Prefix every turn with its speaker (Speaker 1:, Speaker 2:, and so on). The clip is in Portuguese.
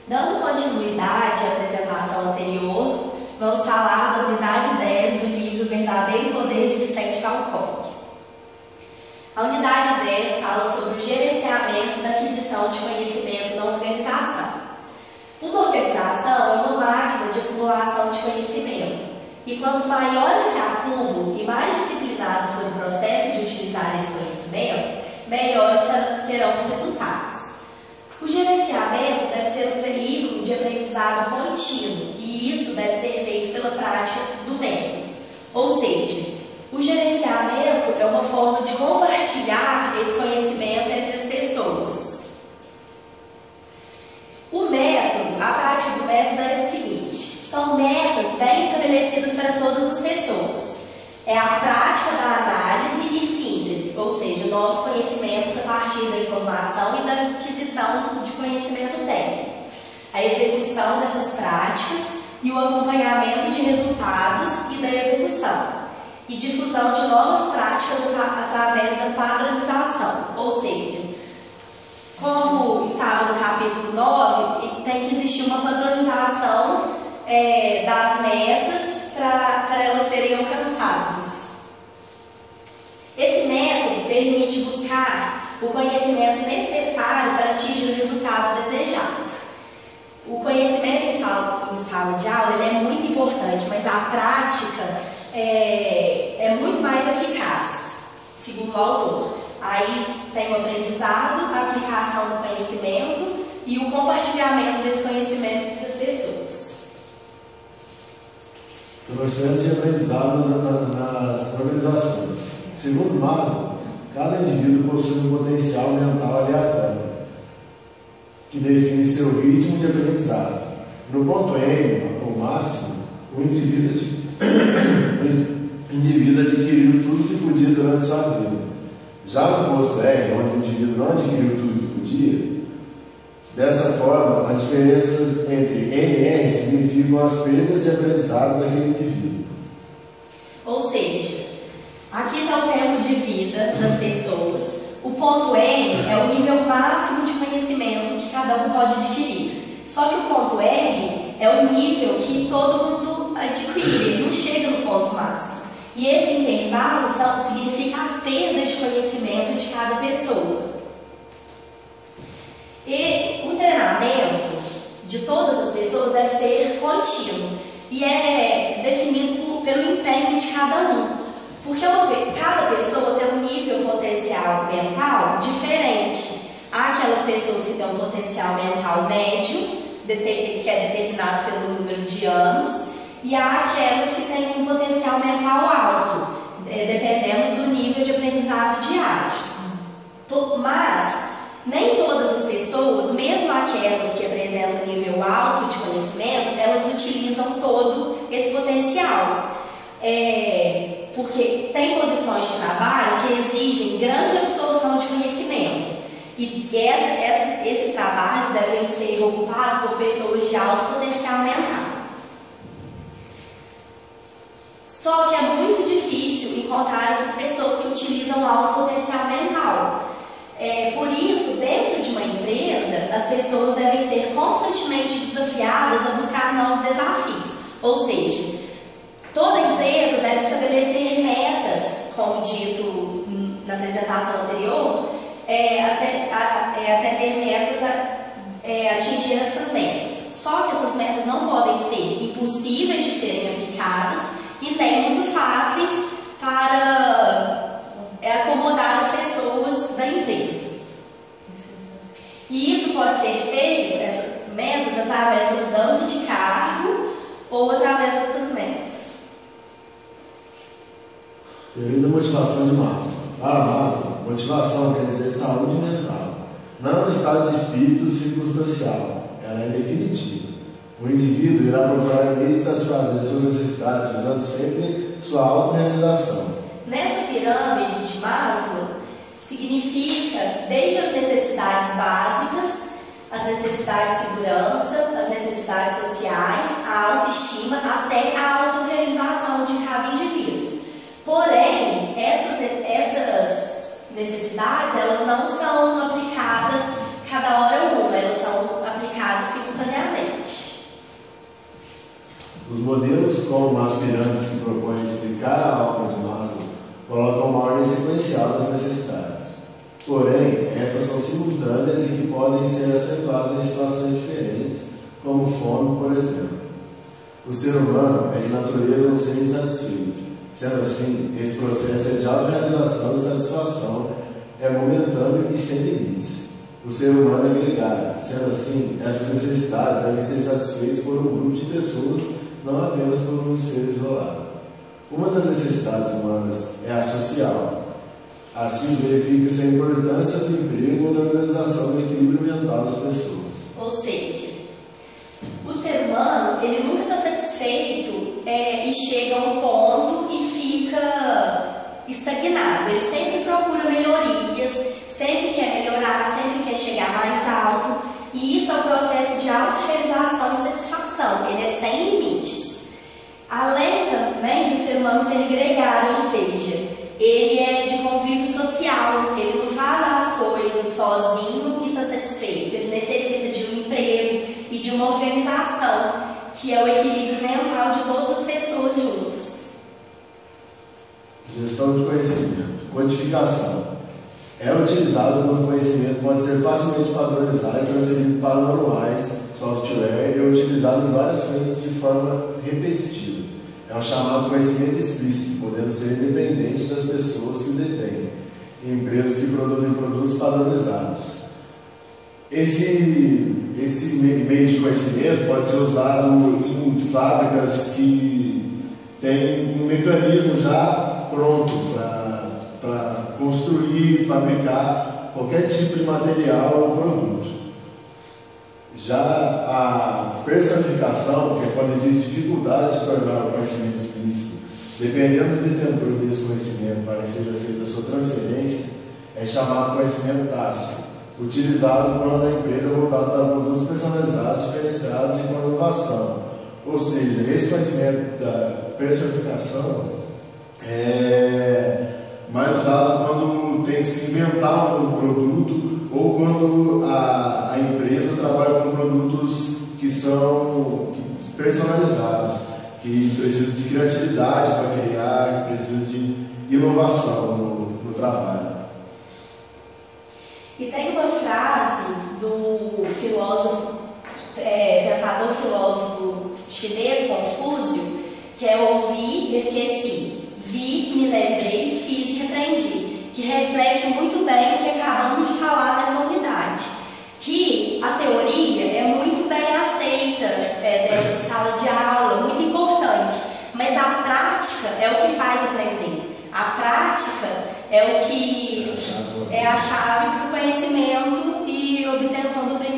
Speaker 1: Dando continuidade à apresentação anterior, vamos falar da unidade 10 do livro Verdadeiro Poder de Vicente Falcone. A unidade 10 fala sobre o gerenciamento da aquisição de conhecimento na organização. Uma organização é uma máquina de acumulação de conhecimento, e quanto maior esse acúmulo e mais disciplinado for o processo de utilizar esse conhecimento, melhores serão os resultados. O gerenciamento deve ser um veículo de aprendizado contínuo, e isso deve ser feito pela prática do método. Ou seja, o gerenciamento é uma forma de compartilhar esse conhecimento entre as pessoas. O método, a prática do método é o seguinte: são metas bem estabelecidas para todas as pessoas. É a prática da análise e síntese, ou seja, novos conhecimentos a partir da informação e da aquisição de conhecimento técnico. A execução dessas práticas e o acompanhamento de resultados e da execução. E difusão de novas práticas através da padronização, ou seja, como estava no capítulo 9, tem que existir uma padronização das metas para elas serem alcançadas. Esse método permite buscar o conhecimento necessário para atingir o resultado desejado. O conhecimento em sala de aula ele é muito importante, mas a prática é muito mais eficaz, segundo o autor. Aí tem o aprendizado, a aplicação do conhecimento e o compartilhamento desse conhecimento entre as pessoas.
Speaker 2: Processo de aprendizado nas organizações. Segundo Maslow, cada indivíduo possui um potencial mental aleatório, que define seu ritmo de aprendizado. No ponto N, ou máximo, o indivíduo adquiriu tudo que podia durante sua vida. Já no posto R, onde o indivíduo não adquiriu tudo que podia, dessa forma, as diferenças entre N e R significam as perdas de aprendizado daquele indivíduo.
Speaker 1: Ou seja, aqui está o tempo de vida das pessoas. O ponto N é o nível máximo de conhecimento que cada um pode adquirir. Só que o ponto R é o nível que todo mundo adquire, ele não chega no ponto máximo. E esse intervalo significa as perdas de conhecimento de cada pessoa. E o treinamento de todas as pessoas deve ser contínuo e é definido pelo empenho de cada um. Porque cada pessoa tem um nível potencial mental diferente. Há aquelas pessoas que têm um potencial mental médio, que é determinado pelo número de anos, e há aquelas que têm um potencial mental alto, dependendo do nível de aprendizado diário. Mas nem todas as pessoas, mesmo aquelas que apresentam nível alto de conhecimento, elas utilizam todo esse potencial. Porque tem posições de trabalho que exigem grande absorção de conhecimento. E esses trabalhos devem ser ocupados por pessoas de alto potencial mental. Só que é muito difícil encontrar essas pessoas que utilizam alto potencial mental. Por isso, dentro de uma empresa, as pessoas devem ser constantemente desafiadas a buscar novos desafios. Ou seja, toda empresa deve estabelecer metas, como dito na apresentação anterior, até ter metas a atingir essas metas. Só que essas metas não podem ser impossíveis de serem aplicadas e nem muito fáceis para acomodar as pessoas da empresa. E isso pode ser feito, essas metas, através da mudança de cargo ou através dessas metas.
Speaker 2: Teoria da motivação de Maslow. Para Maslow, motivação quer dizer saúde mental. Não é um estado de espírito circunstancial, ela é definitiva. O indivíduo irá procurar meios de satisfazer suas necessidades, visando sempre sua autorrealização.
Speaker 1: Nessa pirâmide de Maslow, significa desde as necessidades básicas, as necessidades de segurança, as necessidades sociais, a autoestima, até a autorrealização de cada indivíduo. Porém, essas necessidades, elas não são aplicadas cada hora uma, elas são aplicadas simultaneamente.
Speaker 2: Os modelos, como as pirâmides que propõem explicar a obra de Maslow, colocam uma ordem sequencial das necessidades. Porém, essas são simultâneas e que podem ser acentuadas em situações diferentes, como fome, por exemplo. O ser humano é de natureza um ser insatisfeito. Sendo assim, esse processo é de autorrealização e satisfação, é momentâneo e sem limites. O ser humano é gregário. Sendo assim, essas necessidades devem ser satisfeitas por um grupo de pessoas, não apenas por um ser isolado. Uma das necessidades humanas é a social. Assim, verifica-se a importância do emprego ou da organização do equilíbrio mental das pessoas.
Speaker 1: Ou seja, o ser humano, ele nunca está satisfeito e chega a um ponto e fica estagnado. Ele sempre procura melhorias, sempre quer melhorar, sempre quer chegar mais alto. E isso é um processo de autorrealização e satisfação. Ele é sem limites. Além também do ser humano ser gregário, ou seja, ele é de convívio social, ele não faz as coisas sozinho e está satisfeito. Ele necessita de um emprego e de uma organização, que é o equilíbrio mental de todas as pessoas juntas.
Speaker 2: Gestão de conhecimento. Codificação. É utilizado quando o conhecimento pode ser facilmente padronizado e transferido para manuais, software e é utilizado em várias frentes de forma repetitiva. É o chamado conhecimento explícito, podendo ser independente das pessoas que o detêm, empresas que produzem produtos padronizados. Esse meio de conhecimento pode ser usado em fábricas que têm um mecanismo já pronto para construir, fabricar qualquer tipo de material ou produto. Já a personificação, que é quando existe dificuldade de tornar o conhecimento explícito, dependendo do detentor desse conhecimento para que seja feita a sua transferência, é chamado conhecimento tácito, utilizado quando a empresa é voltada para produtos personalizados, diferenciados e com inovação. Ou seja, esse conhecimento da personificação é mais usado quando tem que se inventar um novo produto ou quando a empresa trabalha com produtos que são personalizados, que precisam de criatividade para criar, que precisam de inovação no trabalho.
Speaker 1: E tem uma frase do pensador filósofo chinês Confúcio, que é ouvi, esqueci, vi, me lembrei, fiz e aprendi, que reflete muito bem o que acabamos de falar nessa unidade, que a teoria é muito bem aceita dentro de sala de aula, muito importante, mas a prática é o que faz aprender. A prática é o que é a chave para o conhecimento e obtenção do aprendizado.